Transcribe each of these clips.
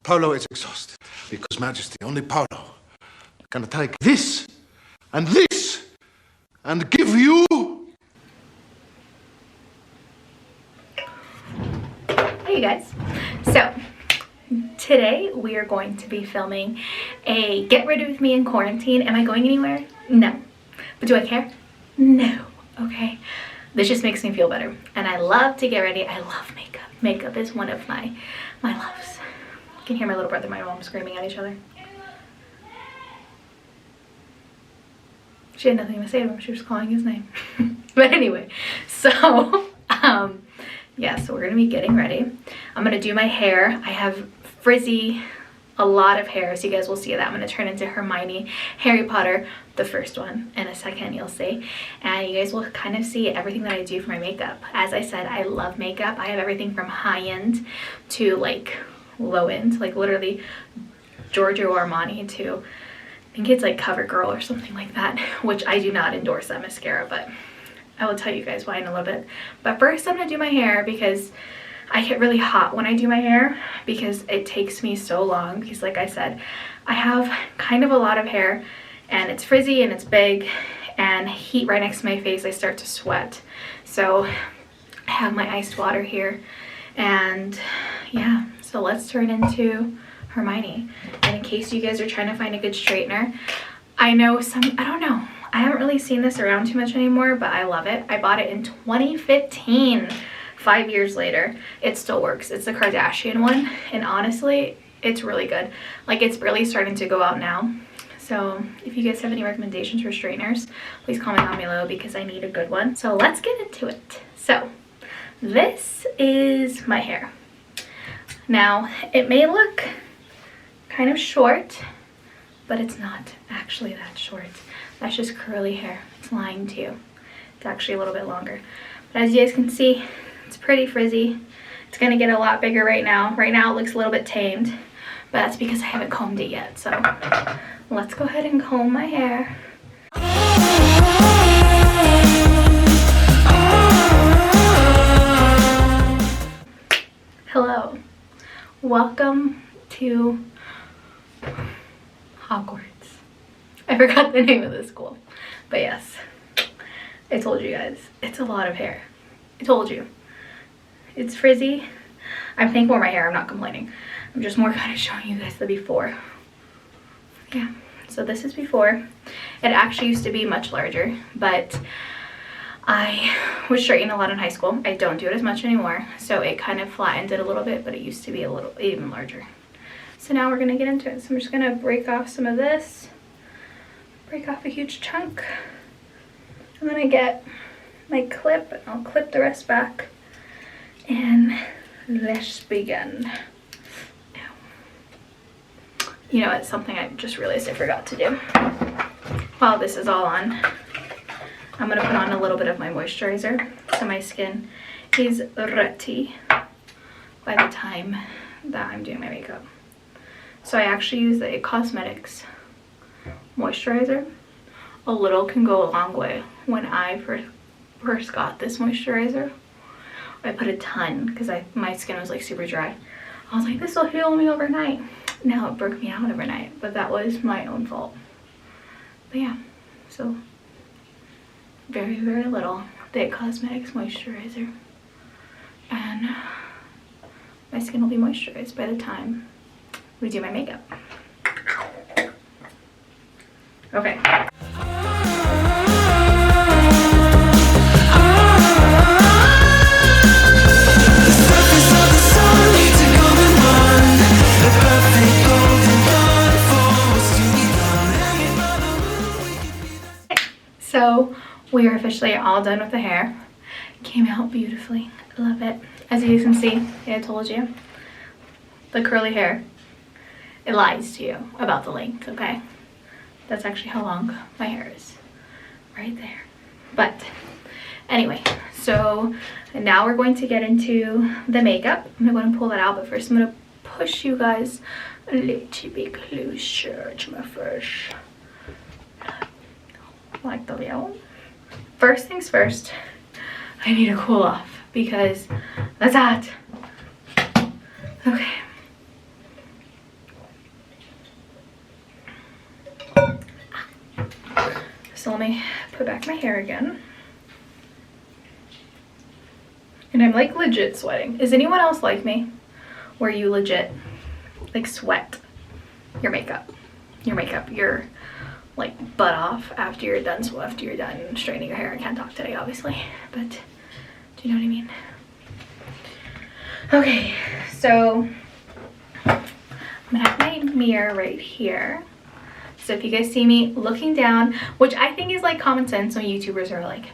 Polo is exhausted because Majesty, only Polo can take this and give you. Hey you guys. So today we are going to be filming a get ready with me in quarantine. Am I going anywhere? No. But do I care? No. Okay. This just makes me feel better. And I love to get ready. I love makeup. Makeup is one of my loves. You can hear my little brother and my mom screaming at each other. She had nothing to say to him. She was calling his name. But anyway, so yeah, so we're gonna be getting ready. I'm gonna do my hair. I have frizzy, a lot of hair, so you guys will see that. I'm gonna turn into Hermione, Harry Potter, the first one. In a second, you'll see. And you guys will kind of see everything that I do for my makeup. As I said, I love makeup. I have everything from high-end to like low-end, like literally Giorgio Armani to, I think it's like CoverGirl or something like that, which I do not endorse that mascara, but I will tell you guys why in a little bit. But first I'm gonna do my hair because I get really hot when I do my hair because it takes me so long, because like I said, I have kind of a lot of hair and it's frizzy and it's big, and heat right next to my face, I start to sweat. So I have my iced water here, and yeah, so let's turn into Hermione. And in case you guys are trying to find a good straightener, I know I don't know, I haven't really seen this around too much anymore, but I love it. I bought it in 2015. 5 years later, it still works. It's the Kardashian one, and honestly, it's really good. Like, it's really starting to go out now. So if you guys have any recommendations for straighteners, please comment down below because I need a good one. So let's get into it. So this is my hair. Now, it may look kind of short, but it's not actually that short. That's just curly hair. It's lying to you. It's actually a little bit longer. But as you guys can see, it's pretty frizzy. It's gonna get a lot bigger right now. Right now it looks a little bit tamed, but that's because I haven't combed it yet. So let's go ahead and comb my hair. Hello, welcome to Hogwarts. I forgot the name of the school, but yes, I told you guys, it's a lot of hair. I told you. It's frizzy. I'm thankful for my hair, I'm not complaining. I'm just more kind of showing you guys the before. Yeah, so this is before. It actually used to be much larger, but I was straightening a lot in high school. I don't do it as much anymore, so it kind of flattened it a little bit, but it used to be a little even larger. So now we're gonna get into it. So I'm just gonna break off some of this, break off a huge chunk. I'm gonna get my clip and I'll clip the rest back, and let's begin. You know, it's something I just realized I forgot to do. While this is all on, I'm gonna put on a little bit of my moisturizer so my skin is ready by the time that I'm doing my makeup. So I actually use the Cosmetics moisturizer. A little can go a long way. When I first got this moisturizer, I put a ton because my skin was like super dry. I was like, this will heal me overnight. Now it broke me out overnight, but that was my own fault. But yeah, so very, very little the Cosmetics moisturizer, and my skin will be moisturized by the time we do my makeup. Okay. So we are officially all done with the hair. Came out beautifully. I love it. As you can see, I told you, the curly hair, it lies to you about the length, okay? That's actually how long my hair is, right there. But anyway, so now we're going to get into the makeup. I'm going to pull that out, but first I'm going to push you guys a little bit closer to my face. Like the little. First things first, I need to cool off because that's hot. Okay. me put back my hair again. And I'm like legit sweating. Is anyone else like me? Where you legit like sweat your makeup? Your like butt off after you're done straightening your hair. I can't talk today, obviously, but do you know what I mean? Okay, so I'm gonna have my mirror right here. So if you guys see me looking down, which I think is like common sense when YouTubers are like,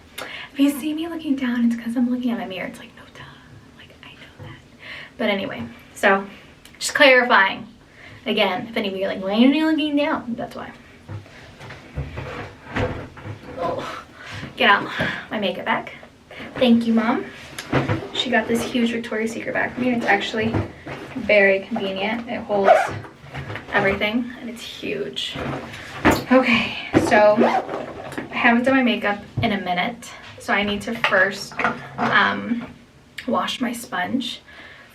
if you see me looking down, it's because I'm looking at my mirror. It's like, no duh, like I know that. But anyway, so just clarifying. Again, if any of you are like, why are you looking down? That's why. Oh, get out my makeup bag. Thank you, Mom. She got this huge Victoria's Secret bag for me. It's actually very convenient. It holds everything and it's huge. Okay, so I haven't done my makeup in a minute, so I need to first wash my sponge.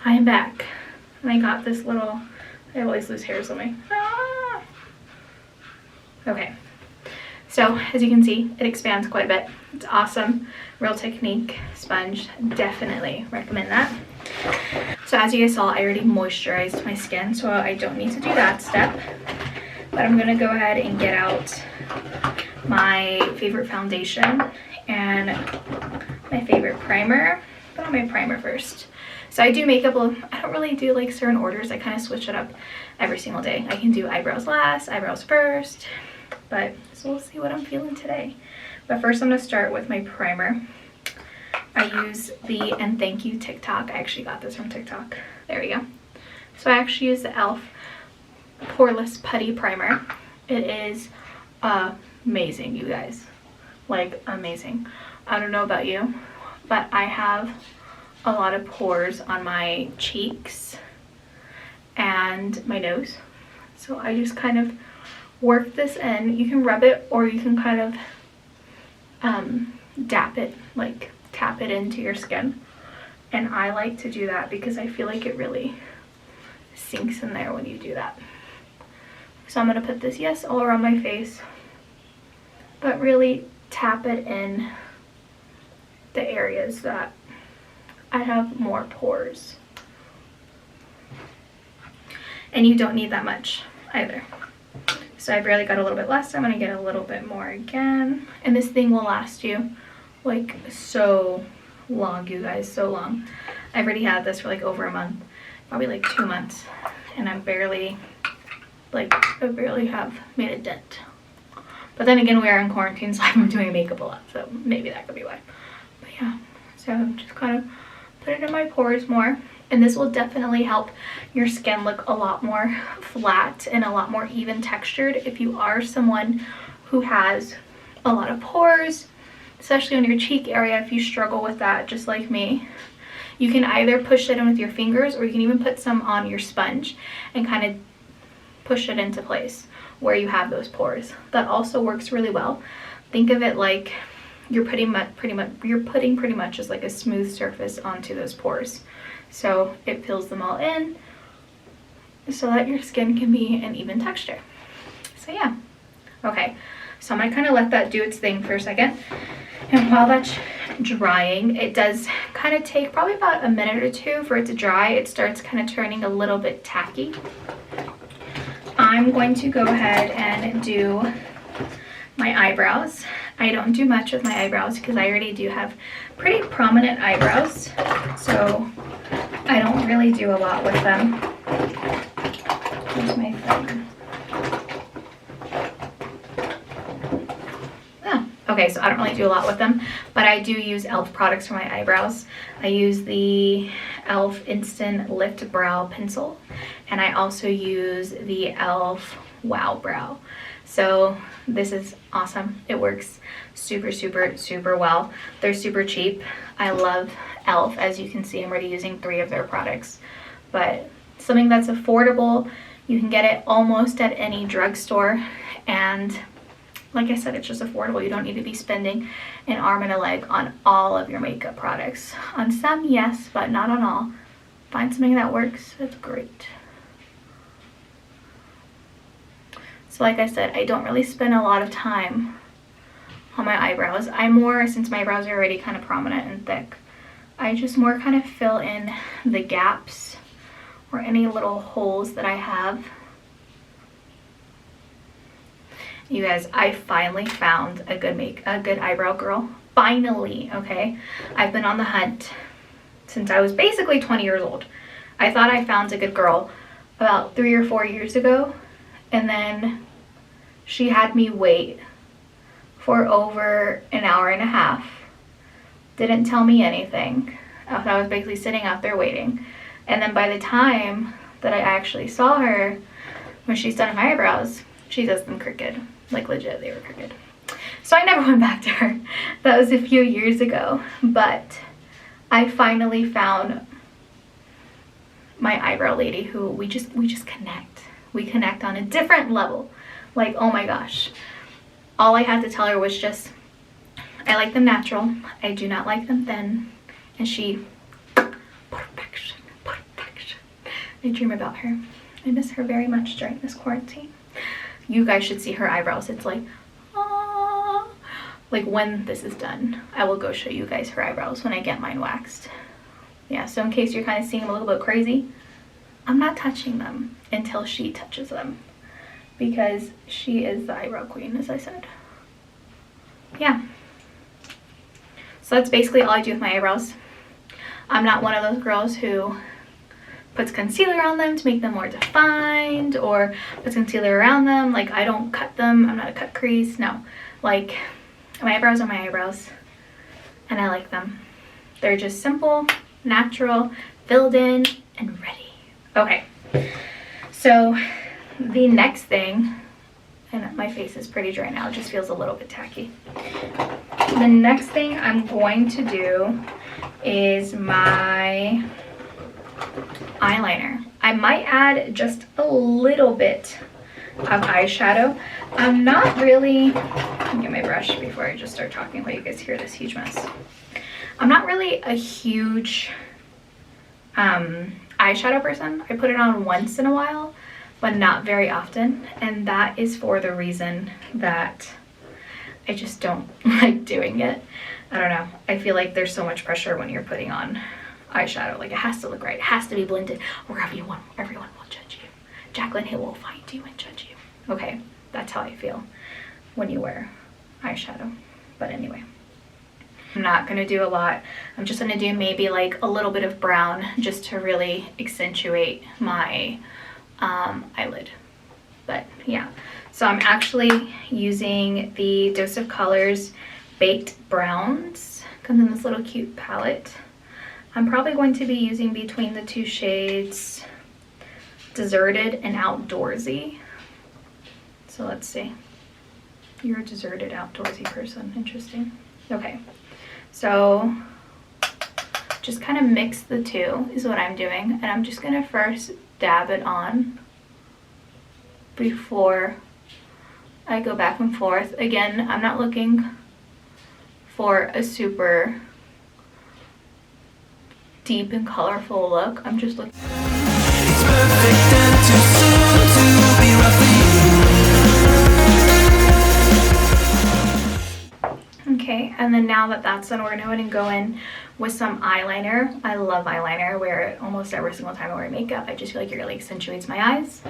I am back and I got this little, I always lose hairs on me. Ah! Okay, so as you can see, it expands quite a bit. It's awesome. Real Technique sponge, definitely recommend that. So as you guys saw, I already moisturized my skin, so I don't need to do that step. But I'm gonna go ahead and get out my favorite foundation and my favorite primer. Put on my primer first. So I do makeup, I don't really do like certain orders. I kind of switch it up every single day. I can do eyebrows last, eyebrows first, but so we'll see what I'm feeling today. But first I'm gonna start with my primer. I use the And Thank You TikTok. I actually got this from TikTok. There we go. So I actually use the e.l.f. Poreless Putty Primer. It is amazing, you guys. Like, amazing. I don't know about you, but I have a lot of pores on my cheeks and my nose. So I just kind of work this in. You can rub it or you can kind of dap it, like tap it into your skin. And I like to do that because I feel like it really sinks in there when you do that. So I'm gonna put this, yes, all around my face, but really tap it in the areas that I have more pores. And you don't need that much either. So I barely got a little bit less. I'm gonna get a little bit more again. And this thing will last you like so long, you guys, so long. I've already had this for like over a month, probably like 2 months. And I barely have made a dent. But then again, we are in quarantine, so I'm doing makeup a lot. So maybe that could be why. But yeah, so just kind of put it in my pores more. And this will definitely help your skin look a lot more flat and a lot more even textured if you are someone who has a lot of pores, especially on your cheek area. If you struggle with that, just like me, you can either push it in with your fingers or you can even put some on your sponge and kind of push it into place where you have those pores. That also works really well. Think of it like you're putting pretty much just like a smooth surface onto those pores. So it fills them all in so that your skin can be an even texture. So yeah. Okay, so I'm gonna kind of let that do its thing for a second. And while that's drying, it does kind of take probably about a minute or two for it to dry. It starts kind of turning a little bit tacky. I'm going to go ahead and do my eyebrows. I don't do much with my eyebrows because I already do have pretty prominent eyebrows, so I don't really do a lot with them. Here's my thumb. Oh, okay, so I don't really do a lot with them, but I do use e.l.f. products for my eyebrows. I use the e.l.f. Instant Lift Brow Pencil, and I also use the e.l.f. Wow Brow. So this is awesome. It works super, super, super well. They're super cheap. I love e.l.f. As you can see, I'm already using 3 of their products, but something that's affordable. You can get it almost at any drugstore, and like I said, it's just affordable. You don't need to be spending an arm and a leg on all of your makeup products. On some, yes, but not on all. Find something that works, that's great. So like I said, I don't really spend a lot of time on my eyebrows. I more, since my eyebrows are already kind of prominent and thick, I just more kind of fill in the gaps or any little holes that I have. You guys, I finally found a good eyebrow girl. Finally, okay? I've been on the hunt since I was basically 20 years old. I thought I found a good girl about 3 or 4 years ago, and then she had me wait for over an hour and a half. Didn't tell me anything. I was basically sitting out there waiting. And then by the time that I actually saw her, when she's done my eyebrows, she does them crooked. Like legit, they were crooked. So I never went back to her. That was a few years ago. But I finally found my eyebrow lady who we just connect. We connect on a different level. Like, oh my gosh. All I had to tell her was just, I like them natural. I do not like them thin. And she, perfection, perfection. I dream about her. I miss her very much during this quarantine. You guys should see her eyebrows. It's like, ah. Like when this is done, I will go show you guys her eyebrows when I get mine waxed. Yeah, so in case you're kind of seeing them a little bit crazy, I'm not touching them until she touches them. Because she is the eyebrow queen, as I said. Yeah. So that's basically all I do with my eyebrows. I'm not one of those girls who puts concealer on them to make them more defined, or puts concealer around them. Like, I don't cut them. I'm not a cut crease. No. Like, my eyebrows are my eyebrows. And I like them. They're just simple, natural, filled in, and ready. Okay. So the next thing, and my face is pretty dry now, it just feels a little bit tacky. The next thing I'm going to do is my eyeliner. I might add just a little bit of eyeshadow. I'm not really, let me get my brush before I just start talking while you guys hear this huge mess. I'm not really a huge eyeshadow person. I put it on once in a while, but not very often, and that is for the reason that I just don't like doing it. I don't know. I feel like there's so much pressure when you're putting on eyeshadow. Like, it has to look right. It has to be blended, or everyone will judge you. Jacqueline Hill will find you and judge you. Okay, that's how I feel when you wear eyeshadow. But anyway, I'm not gonna do a lot. I'm just gonna do maybe like a little bit of brown just to really accentuate my eyelid. But yeah, so I'm actually using the Dose of Colors Baked Browns. Comes in this little cute palette. I'm probably going to be using between the two shades Deserted and Outdoorsy. So let's see. You're a deserted outdoorsy person. Interesting. Okay, so just kind of mix the two is what I'm doing, and I'm just gonna first dab it on before I go back and forth. Again, I'm not looking for a super deep and colorful look. I'm just looking. It's perfect and too soon to be rough for you. Okay, and then now that that's done, we're gonna go ahead and go in with some eyeliner. I love eyeliner. I wear it almost every single time I wear makeup. I just feel like it really accentuates my eyes.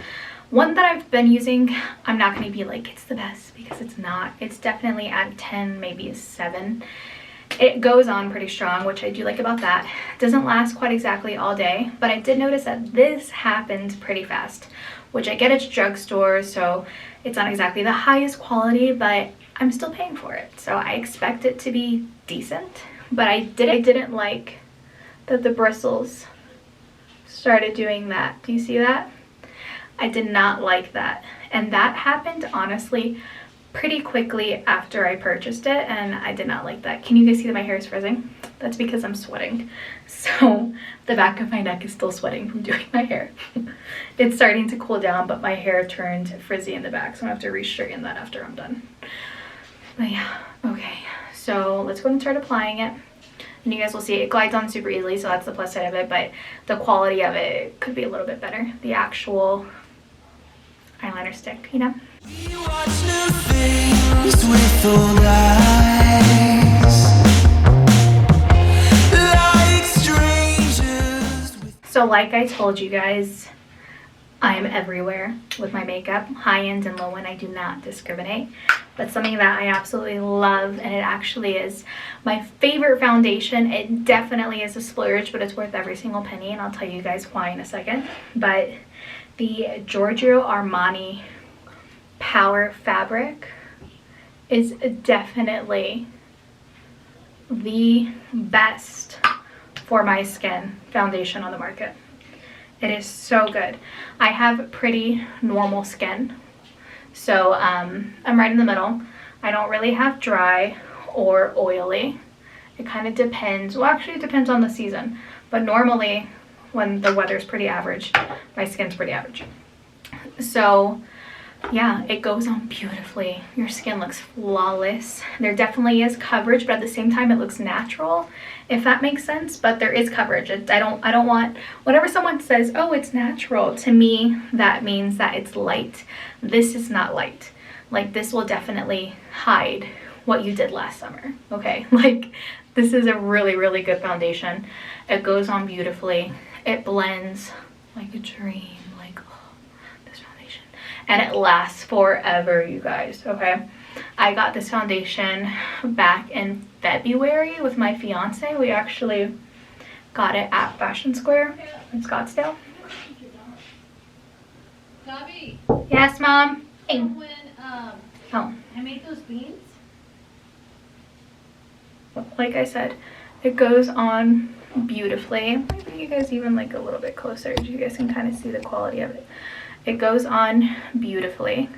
One that I've been using, I'm not going to be like it's the best, because it's not. It's definitely at 10, maybe a 7. It goes on pretty strong, which I do like about that. It doesn't last quite exactly all day, but I did notice that this happened pretty fast, which I get at drugstore, so it's not exactly the highest quality, but I'm still paying for it. So I expect it to be decent, but I didn't like that the bristles started doing that. Do you see that? I did not like that, and that happened honestly pretty quickly after I purchased it, and I did not like that. Can you guys see that my hair is frizzing? That's because I'm sweating. So the back of my neck is still sweating from doing my hair. It's starting to cool down, but my hair turned frizzy in the back, so I'm gonna have to re-straighten that after I'm done. But yeah, okay, so let's go ahead and start applying it. And you guys will see it glides on super easily, so that's the plus side of it, but the quality of it could be a little bit better. The actual eyeliner stick, you know? We watch new things with old eyes. like I told you guys, I'm everywhere with my makeup, high end and low end. I do not discriminate. But something that I absolutely love, and it actually is my favorite foundation. It definitely is a splurge, but it's worth every single penny, and I'll tell you guys why in a second. But the Giorgio Armani Power Fabric is definitely the best for my skin foundation on the market. It is so good. I have pretty normal skin, so I'm right in the middle. I don't really have dry or oily. It kind of depends. Well, actually it depends on the season, but normally when the weather's pretty average, my skin's pretty average. So yeah, it goes on beautifully. Your skin looks flawless. There definitely is coverage, but at the same time it looks natural, if that makes sense. But there is coverage. I don't want, whenever someone says, oh, it's natural, to me that means that it's light. This is not light. Like, this will definitely hide what you did last summer, okay? Like, this is a really, really good foundation. It goes on beautifully. It blends like a dream. And it lasts forever, you guys, okay? I got this foundation back in February with my fiance. We actually got it at Fashion Square in Scottsdale. Bobby. Yes, Mom? Hey. When Oh. I made those beans. Like I said, it goes on beautifully. Maybe you guys even like a little bit closer so you guys can kind of see the quality of it. It goes on beautifully,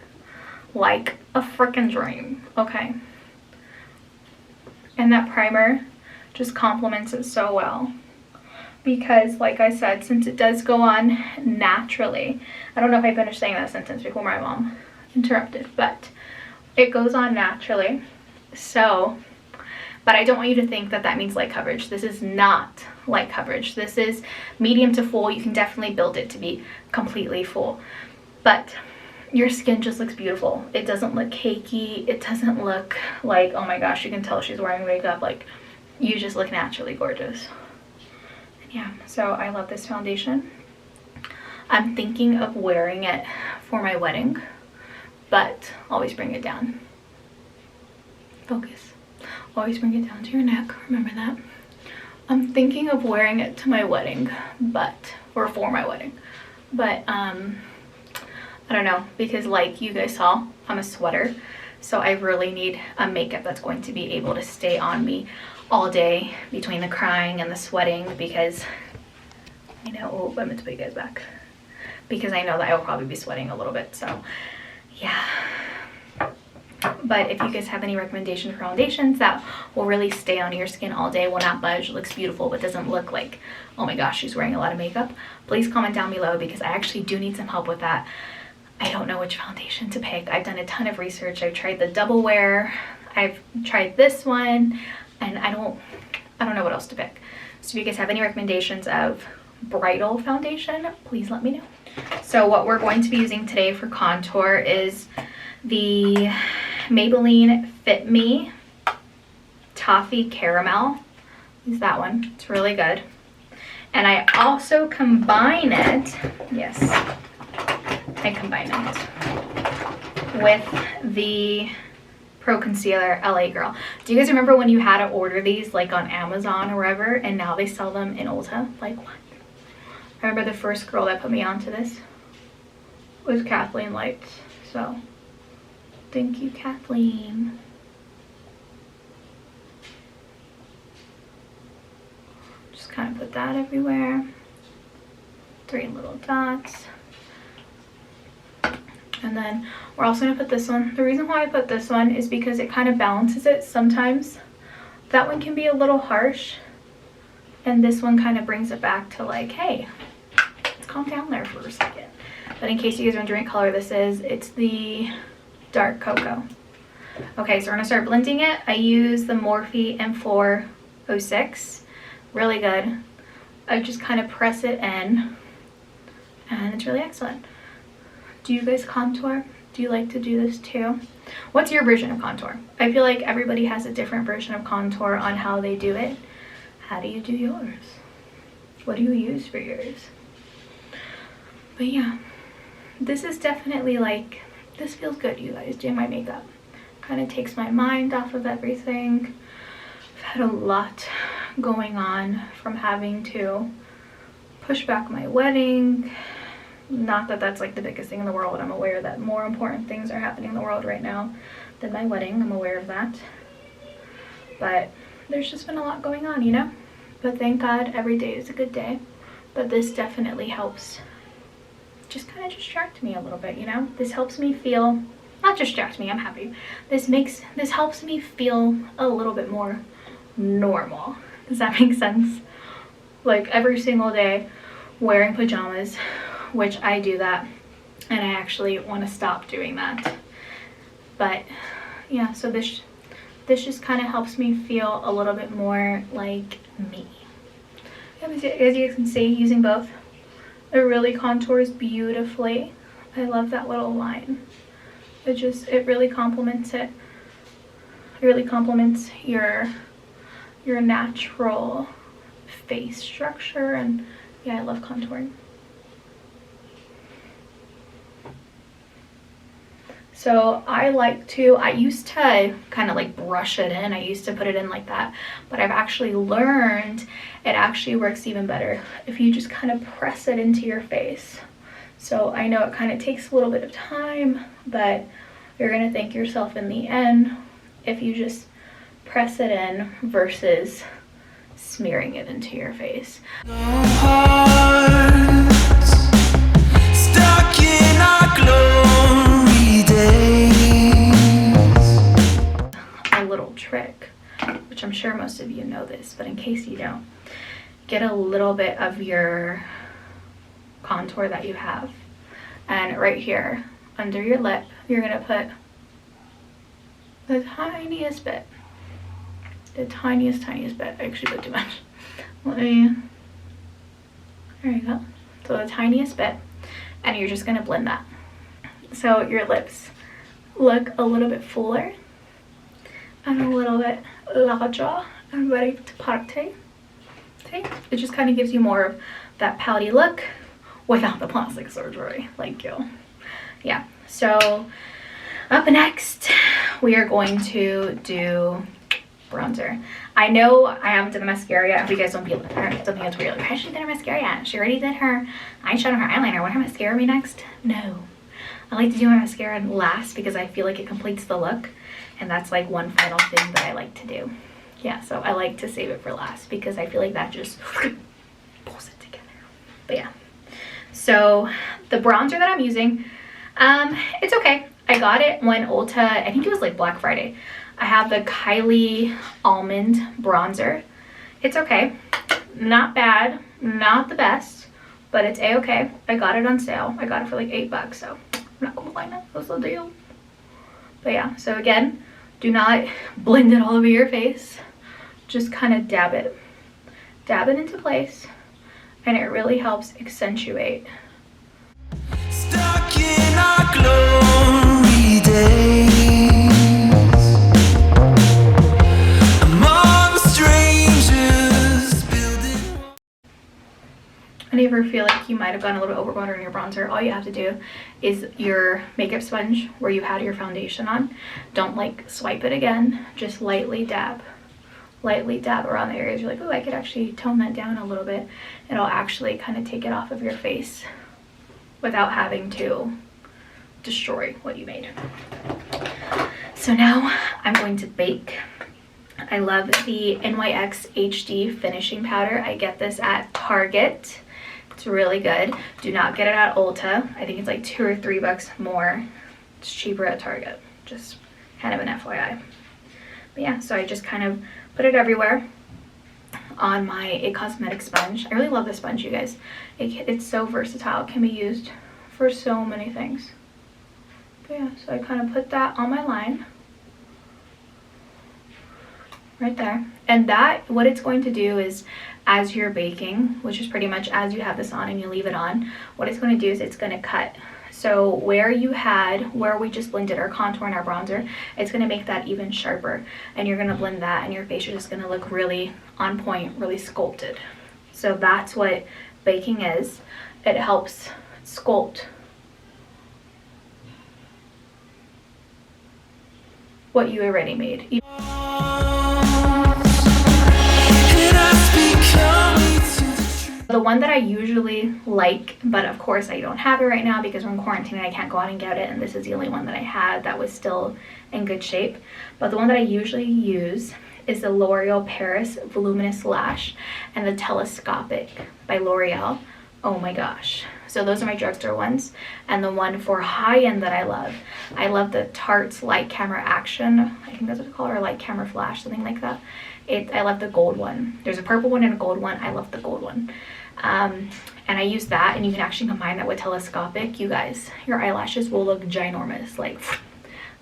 like a freaking dream, okay? And that primer just complements it so well. Because, like I said, since it does go on naturally, I don't know if I finished saying that sentence before my mom interrupted, but it goes on naturally. So, but I don't want you to think that that means light coverage. This is not light coverage. This is medium to full. You can definitely build it to be completely full, but your skin just looks beautiful. It doesn't look cakey. It doesn't look like, oh my gosh, you can tell she's wearing makeup. Like, you just look naturally gorgeous. And yeah, so I love this foundation. I'm thinking of wearing it for my wedding, but always bring it down. Focus. Always bring it down to your neck, remember that. I'm thinking of wearing it to my wedding, or for my wedding, but I don't know, because like you guys saw, I'm a sweater, so I really need a makeup that's going to be able to stay on me all day between the crying and the sweating, because I know, oh, I meant to put you guys back, because I know that I will probably be sweating a little bit, so yeah. But if you guys have any recommendations for foundations that will really stay on your skin all day, will not budge, looks beautiful, but doesn't look like, oh my gosh, she's wearing a lot of makeup, please comment down below, because I actually do need some help with that. I don't know which foundation to pick. I've done a ton of research. I've tried the double wear, I've tried this one, and I don't know what else to pick. So if you guys have any recommendations of bridal foundation, please let me know. So what we're going to be using today for contour is the Maybelline Fit Me Toffee Caramel. Use that one. It's really good. And I also combine it, yes, I combine it with the Pro Concealer LA Girl. Do you guys remember when you had to order these like on Amazon or wherever, and now they sell them in Ulta? Like, what? I remember the first girl that put me onto this was Kathleen Lights, so thank you, Kathleen. Just kind of put that everywhere. 3 little dots. And then we're also going to put this one. The reason why I put this one is because it kind of balances it. Sometimes that one can be a little harsh, and this one kind of brings it back to like, hey, let's calm down there for a second. But in case you guys are wondering what color this is, it's the dark cocoa. Okay, so we're gonna start blending it. I use the Morphe M406, really good. I just kind of press it in, and it's really excellent. Do you guys contour? Do you like to do this too? What's your version of contour? I feel like everybody has a different version of contour on how they do it. How do you do yours? What do you use for yours? But yeah, this is definitely like, this feels good, you guys, doing my makeup. Kind of takes my mind off of everything. I've had a lot going on from having to push back my wedding. Not that that's like the biggest thing in the world. I'm aware that more important things are happening in the world right now than my wedding. I'm aware of that. But there's just been a lot going on, you know? But thank God every day is a good day. But this definitely helps just kind of distract me a little bit, you know? This helps me feel, not distract me, I'm happy. This helps me feel a little bit more normal. Does that make sense? Like every single day wearing pajamas, which I do that, and I actually want to stop doing that. But yeah, so this just kind of helps me feel a little bit more like me. As you guys can see, using both, it really contours beautifully. I love that little line. It really complements it. It really complements your natural face structure, and yeah, I love contouring. So I used to kind of like brush it in. I used to put it in like that, but I've actually learned it actually works even better if you just kind of press it into your face. So I know it kind of takes a little bit of time, but you're gonna thank yourself in the end if you just press it in versus smearing it into your face. Stuck in our glory days. A little trick, which I'm sure most of you know this, but in case you don't, get a little bit of your contour that you have, and right here under your lip, you're gonna put the tiniest bit. The tiniest bit. I actually put too much. There you go. So the tiniest bit, and you're just gonna blend that. So your lips look a little bit fuller and a little bit larger and ready to party. See? It just kind of gives you more of that pouty look without the plastic surgery. Thank you. Yeah. So up next, we are going to do bronzer. I know I haven't done the mascara yet. If you guys don't think it's weird, like, she did her mascara yet? She already did her eyeshadow, her eyeliner. Want her mascara me next? No. I like to do my mascara last because I feel like it completes the look, and that's like one final thing that I like to do. Yeah, so I like to save it for last because I feel like that just pulls it together. But yeah, so the bronzer that I'm using, it's okay. I got it when Ulta, I think it was like Black Friday. I have the Kylie Almond Bronzer. It's okay. Not bad. Not the best, but it's a-okay. I got it on sale. I got it for like $8, so I'm not complaining. That's the deal. But yeah, so again, do not blend it all over your face. Just kind of dab it. Dab it into place, and it really helps accentuate. Stuck in our glory days. And if you ever feel like you might have gone a little overboard on your bronzer, all you have to do is your makeup sponge where you had your foundation on. Don't like swipe it again, just lightly dab around the areas you're like, oh, I could actually tone that down a little bit. It'll actually kind of take it off of your face without having to destroy what you made. So now I'm going to bake. I love the NYX HD finishing powder. I get this at Target. It's really good. Do not get it at Ulta. I think it's like $2 or $3 more. It's cheaper at Target. Just kind of an FYI. But yeah, so I just kind of put it everywhere on my It Cosmetics sponge. I really love this sponge, you guys. It's so versatile. It can be used for so many things. But yeah, so I kind of put that on my line. Right there. And that, what it's going to do is, as you're baking, which is pretty much as you have this on and you leave it on, what it's going to do is it's going to cut. So where we just blended our contour and our bronzer, it's going to make that even sharper. And you're going to blend that, and your face is just going to look really on point, really sculpted. So that's what baking is. It helps sculpt what you already made. The one that I usually like, but of course I don't have it right now because we're in quarantine and I can't go out and get it, and this is the only one that I had that was still in good shape. But the one that I usually use is the L'Oreal Paris Voluminous Lash and the Telescopic by L'Oreal. Oh my gosh. So those are my drugstore ones. And the one for high-end that I love the Tarte's Light Camera Action. I think that's what it's called, or Light Camera Flash, something like that. I love the gold one. There's a purple one and a gold one. I love the gold one. And I use that, and you can actually combine that with telescopic. You guys, your eyelashes will look ginormous.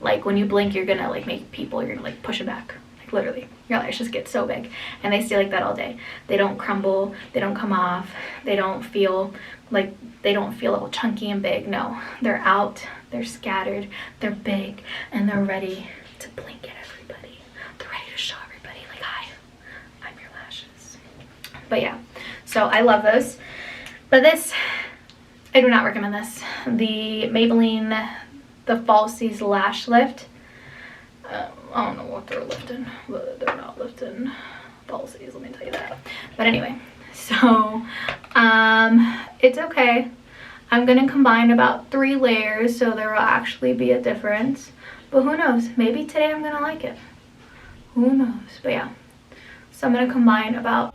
Like when you blink, you're gonna like make people, you're gonna like push them back. Like literally, your eyelashes get so big, and they stay like that all day. They don't crumble, they don't come off, they don't feel all chunky and big. No, they're out, they're scattered, they're big, and they're ready to blink at everybody. They're ready to show everybody like, hi, I'm your lashes. But yeah, so I love those. But this, I do not recommend this. The Maybelline, the Falsies Lash Lift. I don't know what they're lifting, but they're not lifting Falsies, let me tell you that. But anyway, so it's okay. I'm gonna combine about 3 layers, so there will actually be a difference. But who knows? Maybe today I'm gonna like it. Who knows? But yeah, so I'm gonna combine about.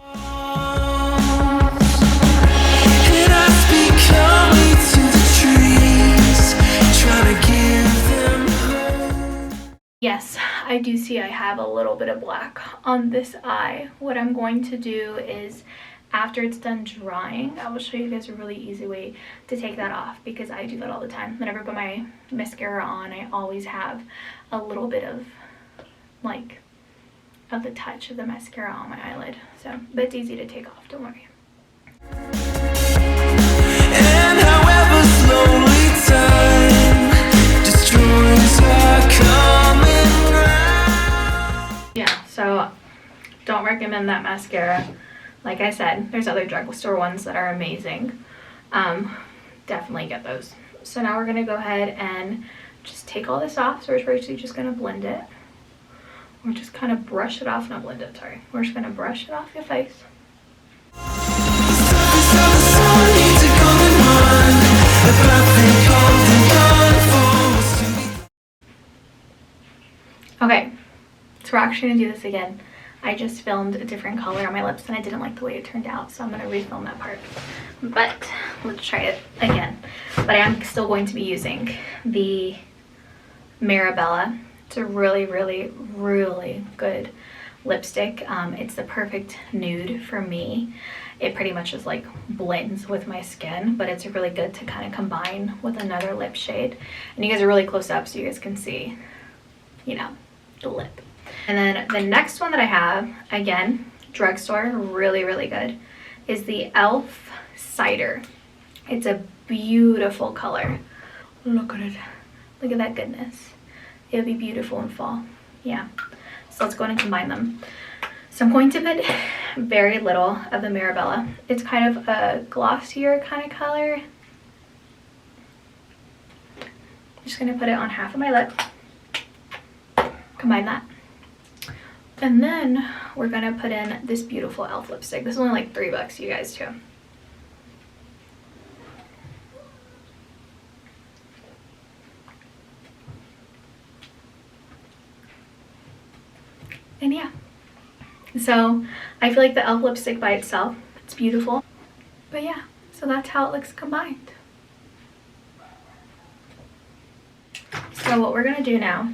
Yes, I do see I have a little bit of black on this eye. What I'm going to do is, after it's done drying, I will show you guys a really easy way to take that off, because I do that all the time. Whenever I put my mascara on, I always have a little bit of the touch of the mascara on my eyelid. So, but it's easy to take off, don't worry. And however slowly time destroys our common ground. Yeah, so don't recommend that mascara. Like I said, there's other drugstore ones that are amazing. Definitely get those. So now we're gonna go ahead and just take all this off. So we're basically just gonna blend it. Or just kind of brush it off, not blend it, sorry. We're just gonna brush it off your face. Okay, so we're actually gonna do this again. I just filmed a different color on my lips and I didn't like the way it turned out, so I'm gonna refilm that part. But let's try it again. But I am still going to be using the Mirabella. It's a really, really, really good lipstick. It's the perfect nude for me. It pretty much just like blends with my skin, but it's really good to kind of combine with another lip shade. And you guys are really close up so you guys can see, you know, the lip. And then the next one that I have, again, drugstore, really, really good, is the e.l.f. Cider. It's a beautiful color. Look at it. Look at that goodness. It'll be beautiful in fall. Yeah. So let's go ahead and combine them. So I'm going to put very little of the Mirabella. It's kind of a glossier kind of color. I'm just going to put it on half of my lip. Combine that. And then we're going to put in this beautiful e.l.f. lipstick. This is only like $3, you guys, too. And yeah, so I feel like the e.l.f. lipstick by itself, it's beautiful. But yeah, so that's how it looks combined. So what we're gonna do now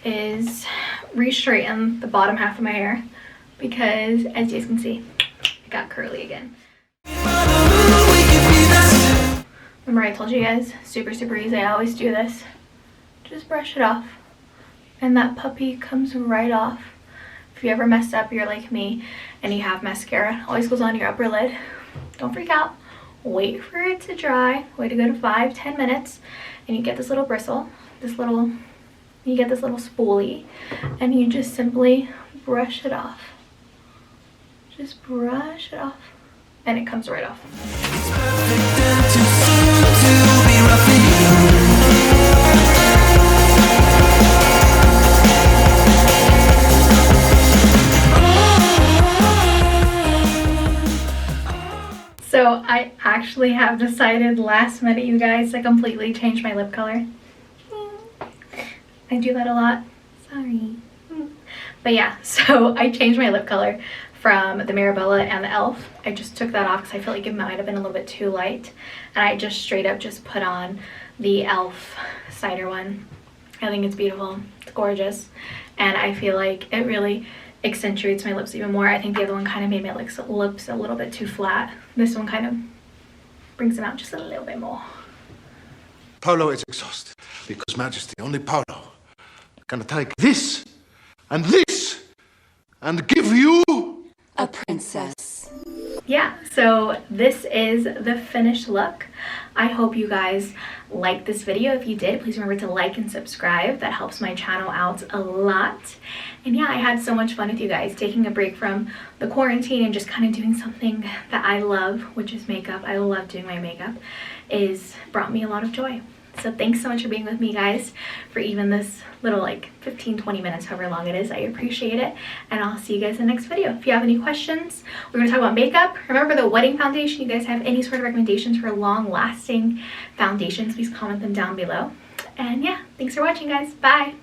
is re-straighten the bottom half of my hair, because as you guys can see, it got curly again. Remember I told you guys, super, super easy. I always do this. Just brush it off. And that puppy comes right off. If you ever messed up, you're like me, and you have mascara, it always goes on your upper lid. Don't freak out. Wait for it to dry. Wait to go to 5-10 minutes, and you get this little bristle, you get this little spoolie, and you just simply brush it off. Just brush it off, and it comes right off. I actually have decided last minute, you guys, to completely change my lip color. I do that a lot. Sorry. But yeah, so I changed my lip color from the Mirabella and the e.l.f. I just took that off because I felt like it might have been a little bit too light. And I just straight up just put on the e.l.f. cider one. I think it's beautiful. It's gorgeous. And I feel like it really accentuates my lips even more. I think the other one kind of made my lips a little bit too flat. This one kind of brings them out just a little bit more. Polo is exhausted because Majesty, only Polo, can take this and this and give you a princess. Yeah, so this is the finished look. I hope you guys liked this video. If you did, please remember to like and subscribe. That helps my channel out a lot. And yeah, I had so much fun with you guys, taking a break from the quarantine and just kind of doing something that I love, which is makeup. I love doing my makeup. Is brought me a lot of joy. So thanks so much for being with me, guys, for even this little like 15-20 minutes, however long it is. I appreciate it, and I'll see you guys in the next video. If you have any questions, we're going to talk about makeup. Remember the wedding foundation. You guys have any sort of recommendations for long-lasting foundations, please comment them down below. And yeah, thanks for watching, guys. Bye.